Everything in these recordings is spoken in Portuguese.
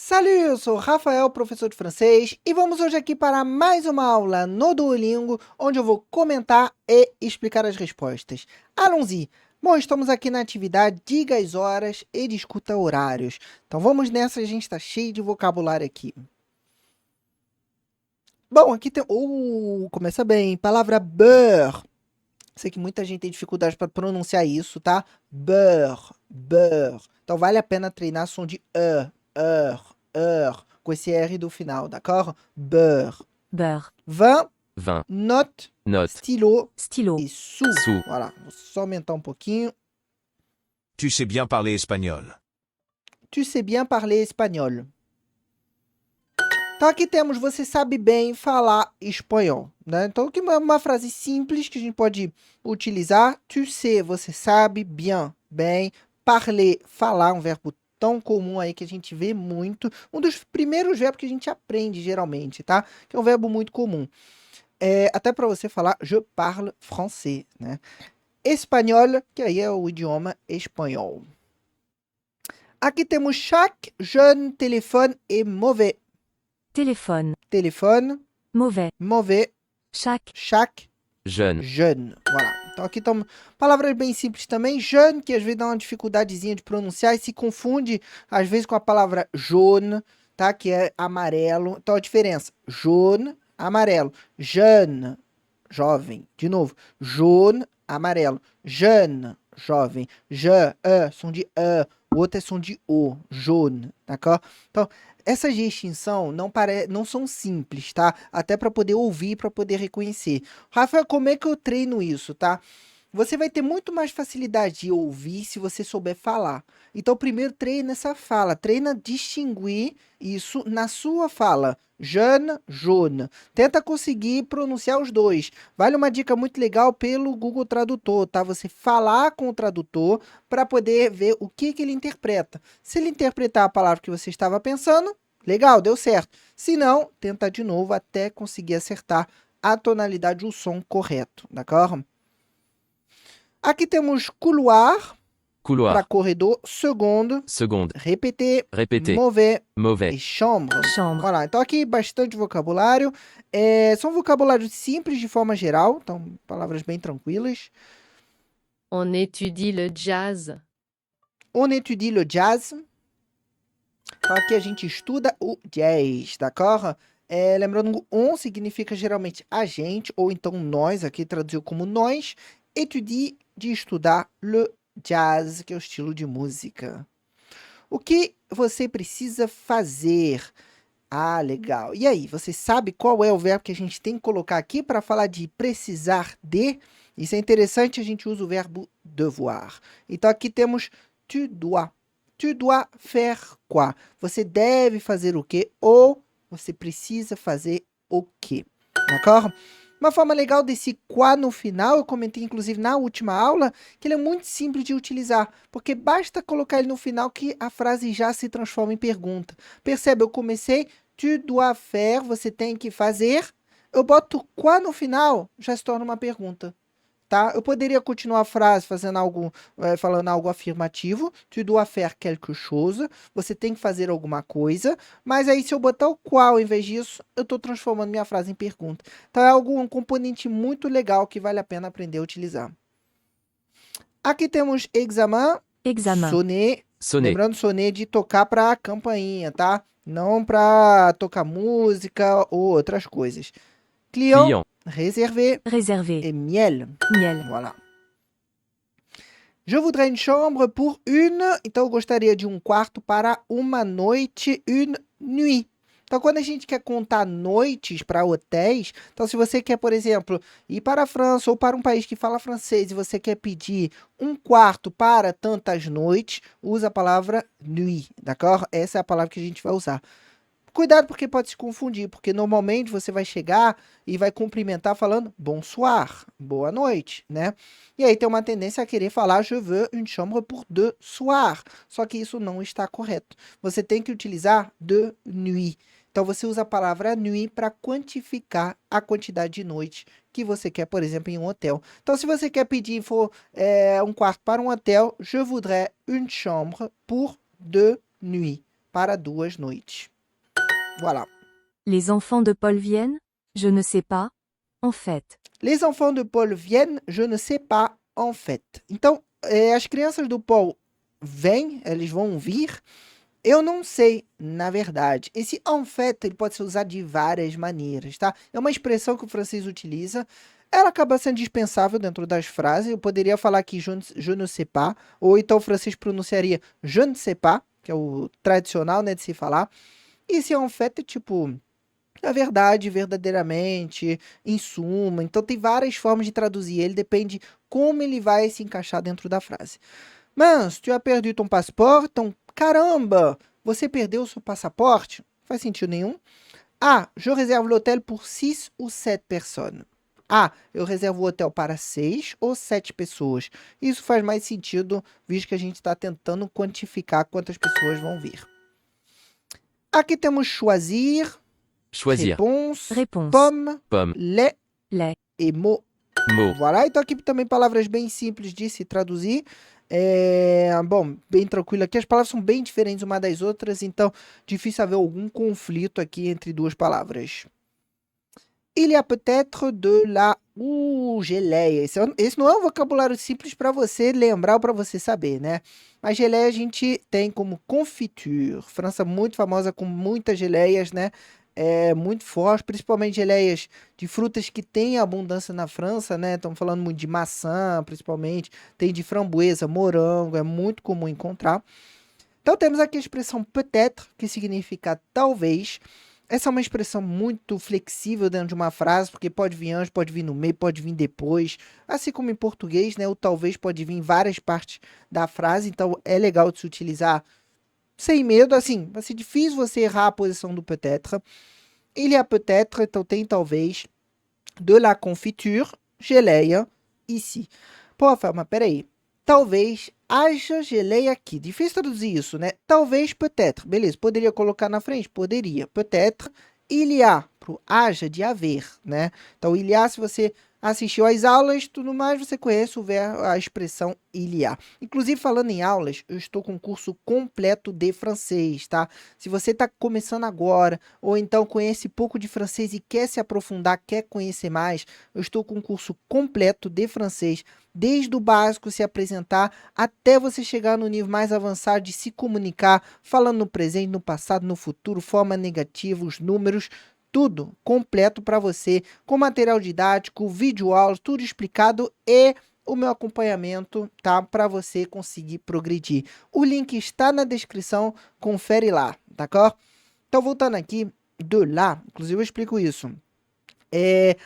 Salut, eu sou Rafael, professor de francês, e vamos hoje aqui para mais uma aula no Duolingo, onde eu vou comentar e explicar as respostas. Allons-y! Bom, estamos aqui na atividade Diga as horas e discuta horários. Então vamos nessa, a gente está cheio de vocabulário aqui. Bom, aqui tem... começa bem. Palavra beurre. Sei que muita gente tem dificuldade para pronunciar isso, tá? Beurre, beurre. Então vale a pena treinar som de heure, com esse R do final, d'accord? Beurre. Beurre. Vin, Vin, note, note, stylo Stylo. e sous. sous. Voilà, vou só aumentar um pouquinho. Tu sais bien parler espagnol. Tu sais bien parler espagnol. Então aqui temos, você sabe bem falar espanhol, né? Então aqui é uma frase simples que a gente pode utilizar. Tu sais, você sabe, bien, bem. Parler, falar, um verbo tão comum aí que a gente vê muito. Um dos primeiros verbos que a gente aprende geralmente, tá? Que é um verbo muito comum. Até para você falar, je parle français, né? Espanhol, que aí é o idioma espanhol. Aqui temos chaque jeune téléphone est mauvais. Téléphone. Téléphone, Mauvais. mauvais, chaque jeune, jeune. Voilà. Então aqui estão palavras bem simples também. Jeune, que às vezes dá uma dificuldadezinha de pronunciar e se confunde às vezes com a palavra jaune, tá? Que é amarelo. Então a diferença, jaune, amarelo. Jeune, jovem. De novo, jaune, amarelo. Jeune, jovem. Som de o outro é som de o, jaune, d'accord? Então, essa distinção não são simples, tá? Até para poder ouvir, para poder reconhecer. Rafael, como é que eu treino isso, tá? Você vai ter muito mais facilidade de ouvir se você souber falar. Então, primeiro treina essa fala. Treina distinguir isso na sua fala. Jeune, jaune. Tenta conseguir pronunciar os dois. Vale uma dica muito legal pelo Google Tradutor, tá? Você falar com o tradutor para poder ver o que ele interpreta. Se ele interpretar a palavra que você estava pensando, legal, deu certo. Se não, tenta de novo até conseguir acertar a tonalidade, o som correto, d'accord? Aqui temos couloir, para couloir, corredor, seconde, répéter, mauvais, mauvais, e chambre. Chambre. Voilà, então aqui bastante vocabulário. São vocabulários simples de forma geral, então palavras bem tranquilas. On étudie le jazz. On étudie le jazz. Então aqui a gente estuda o jazz, d'accord? Lembrando, on significa geralmente a gente, ou então nós, aqui traduziu como nós. Étudie, de estudar, le jazz, que é o estilo de música. O que você precisa fazer? Ah, legal. E aí, você sabe qual é o verbo que a gente tem que colocar aqui para falar de precisar de? Isso é interessante, a gente usa o verbo devoir. Então aqui temos tu dois. Tu dois faire quoi? Você deve fazer o quê? Ou você precisa fazer o quê? D'accord? Uma forma legal desse quoi no final, eu comentei inclusive na última aula, que ele é muito simples de utilizar, porque basta colocar ele no final que a frase já se transforma em pergunta. Percebe? Eu comecei, tu dois faire, você tem que fazer. Eu boto quoi no final, já se torna uma pergunta. Tá? Eu poderia continuar a frase falando algo afirmativo. Tu dois faire quelque chose. Você tem que fazer alguma coisa. Mas aí, se eu botar o qual ao invés disso, eu estou transformando minha frase em pergunta. Então, é um componente muito legal que vale a pena aprender a utilizar. Aqui temos examen. Sonner. Lembrando, sonner de tocar para a campainha, tá? Não para tocar música ou outras coisas. Client. Réservé. Et miel. Voilà. Je voudrais une chambre pour une... Então, eu gostaria de um quarto para uma noite, une nuit. Então, quando a gente quer contar noites para hotéis... Então, se você quer, por exemplo, ir para a França ou para um país que fala francês e você quer pedir um quarto para tantas noites, usa a palavra nuit, d'accord? Essa é a palavra que a gente vai usar. Cuidado porque pode se confundir, porque normalmente você vai chegar e vai cumprimentar falando bonsoir, boa noite, né? E aí tem uma tendência a querer falar je veux une chambre pour deux soirs, só que isso não está correto. Você tem que utilizar de nuit. Então você usa a palavra nuit para quantificar a quantidade de noites que você quer, por exemplo, em um hotel. Então se você quer pedir um quarto para um hotel, je voudrais une chambre pour deux nuits. para 2 noites. Voilà. Les enfants de Paul viennent? Je ne sais pas. En fait. Les enfants de Paul viennent, je ne sais pas, en fait. Então, as crianças do Paul vêm, eles vão vir. Eu não sei, na verdade. Esse en fait, ele pode ser usado de várias maneiras, tá? É uma expressão que o francês utiliza. Ela acaba sendo dispensável dentro das frases. Eu poderia falar aqui je ne sais pas, ou então o francês pronunciaria je ne sais pas, que é o tradicional, né, de se falar. E esse en fait é tipo, na verdade, verdadeiramente, em suma. Então tem várias formas de traduzir ele, depende como ele vai se encaixar dentro da frase. Mas, tu as perdu ton passeport? Então, caramba, você perdeu o seu passaporte? Faz sentido nenhum. Ah, je réserve l'hôtel pour 6 ou 7 personnes. Ah, eu reservo o hotel para 6 ou 7 pessoas. Isso faz mais sentido, visto que a gente está tentando quantificar quantas pessoas vão vir. Aqui temos choisir, Choisir. réponse, Réponse. pomme, Pomme. lait Lait. e mot. Mot. Voilà, então aqui também palavras bem simples de se traduzir. Bom, bem tranquilo aqui. As palavras são bem diferentes uma das outras, então difícil haver algum conflito aqui entre duas palavras. Il y a peut-être de la geleia. Esse não é um vocabulário simples para você lembrar ou para você saber, né? Mas geleia a gente tem como confiture. França muito famosa com muitas geleias, né? Muito forte, principalmente geleias de frutas que têm abundância na França, né? Estamos falando muito de maçã, principalmente. Tem de framboesa, morango, é muito comum encontrar. Então temos aqui a expressão peut-être, que significa talvez. Essa é uma expressão muito flexível dentro de uma frase, porque pode vir antes, pode vir no meio, pode vir depois. Assim como em português, né? O talvez pode vir em várias partes da frase, então é legal de se utilizar sem medo. Assim, vai ser difícil você errar a posição do peut-être. Il y a peut-être, então tem talvez, de la confiture, geleia, ici. Pô, Rafael, mas peraí. Talvez haja geleia aqui. Difícil traduzir isso, né? Talvez, peut-être. Beleza, poderia colocar na frente? Poderia. Peut-être, il y a. Pro haja de haver, né? Então, il y a, se você assistiu às aulas, tudo mais, você conhece a expressão il y a. Inclusive, falando em aulas, eu estou com um curso completo de francês, tá? Se você está começando agora, ou então conhece pouco de francês e quer se aprofundar, quer conhecer mais, eu estou com um curso completo de francês, desde o básico, se apresentar, até você chegar no nível mais avançado de se comunicar, falando no presente, no passado, no futuro, forma negativa, os números, tudo completo para você, com material didático, vídeo aula, tudo explicado e o meu acompanhamento, tá? Para você conseguir progredir. O link está na descrição, confere lá, tá? Então, voltando aqui, de lá, inclusive eu explico isso.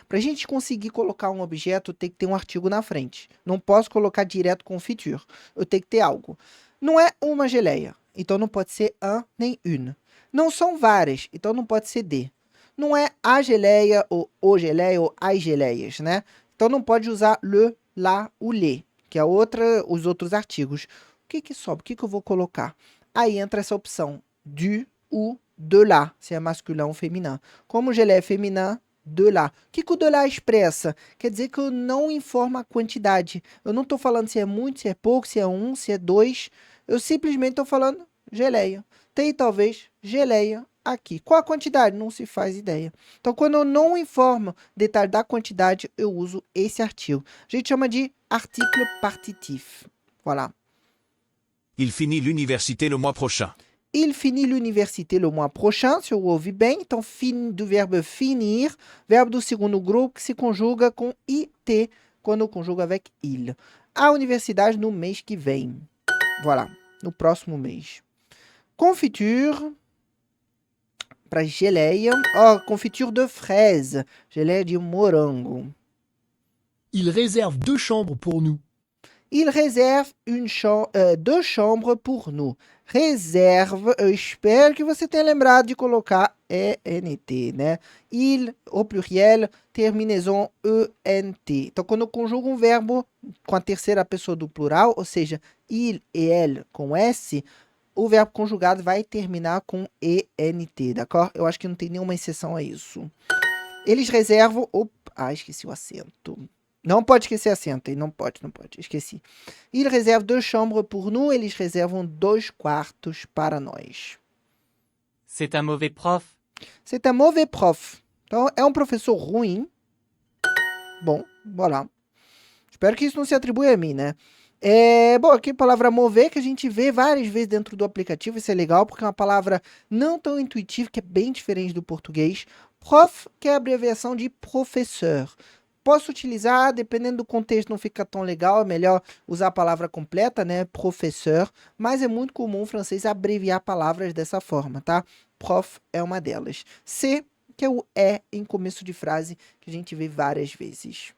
Para a gente conseguir colocar um objeto, tem que ter um artigo na frente. Não posso colocar direto confiture. Eu tenho que ter algo. Não é uma geleia, então não pode ser un nem une. Não são várias, então não pode ser de. Não é a geleia, ou o geleia, ou as geleias, né? Então não pode usar le, la, o le, que é os outros artigos. O que sobe? O que eu vou colocar? Aí entra essa opção, du ou de la, se é masculino ou feminino. Como geleia é feminina, de lá. O que o de lá expressa? Quer dizer que eu não informo a quantidade. Eu não estou falando se é muito, se é pouco, se é um, se é dois. Eu simplesmente estou falando geleia. Tem talvez geleia aqui. Qual a quantidade? Não se faz ideia. Então, quando eu não informo detalhe da quantidade, eu uso esse artigo. A gente chama de article partitif. Voilà. Il finit l'université le mois prochain. Il finit l'université le mois prochain, se eu ouvi bem. Então, do verbo finir, verbo do segundo grupo que se conjuga com it, quando conjuga avec il. A universidade no mês que vem. Voilà, no próximo mês. Confiture, para geleia. Confiture de fraise, geleia de morango. Il réserve 2 chambres pour nous. Il réserve 2 chambres pour nous. Reserve, eu espero que você tenha lembrado de colocar ENT, né? Il, au pluriel, terminaison ENT. Então, quando eu conjugo um verbo com a terceira pessoa do plural, ou seja, il e elle com S, o verbo conjugado vai terminar com ENT, d'accord? Eu acho que não tem nenhuma exceção a isso. Eles reservam... esqueci o acento. Não pode esquecer acento, não pode, esqueci. Il réserve 2 chambres pour nous, eles reservam 2 quartos para nós. C'est un mauvais prof. C'est un mauvais prof. Então, é um professor ruim. Bom, voilà. Espero que isso não se atribui a mim, né? Bom, aqui a palavra mover, que a gente vê várias vezes dentro do aplicativo. Isso é legal, porque é uma palavra não tão intuitiva, que é bem diferente do português. Prof, que é a abreviação de professeur. Posso utilizar, dependendo do contexto, não fica tão legal, é melhor usar a palavra completa, né? Professeur, mas é muito comum o francês abreviar palavras dessa forma, tá? Prof é uma delas. C, que é o é em começo de frase, que a gente vê várias vezes.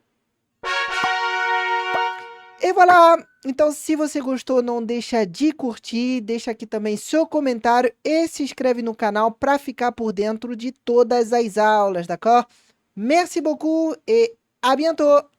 E voilà! Então, se você gostou, não deixa de curtir, deixa aqui também seu comentário e se inscreve no canal para ficar por dentro de todas as aulas, d'accord? Merci beaucoup et à bientôt!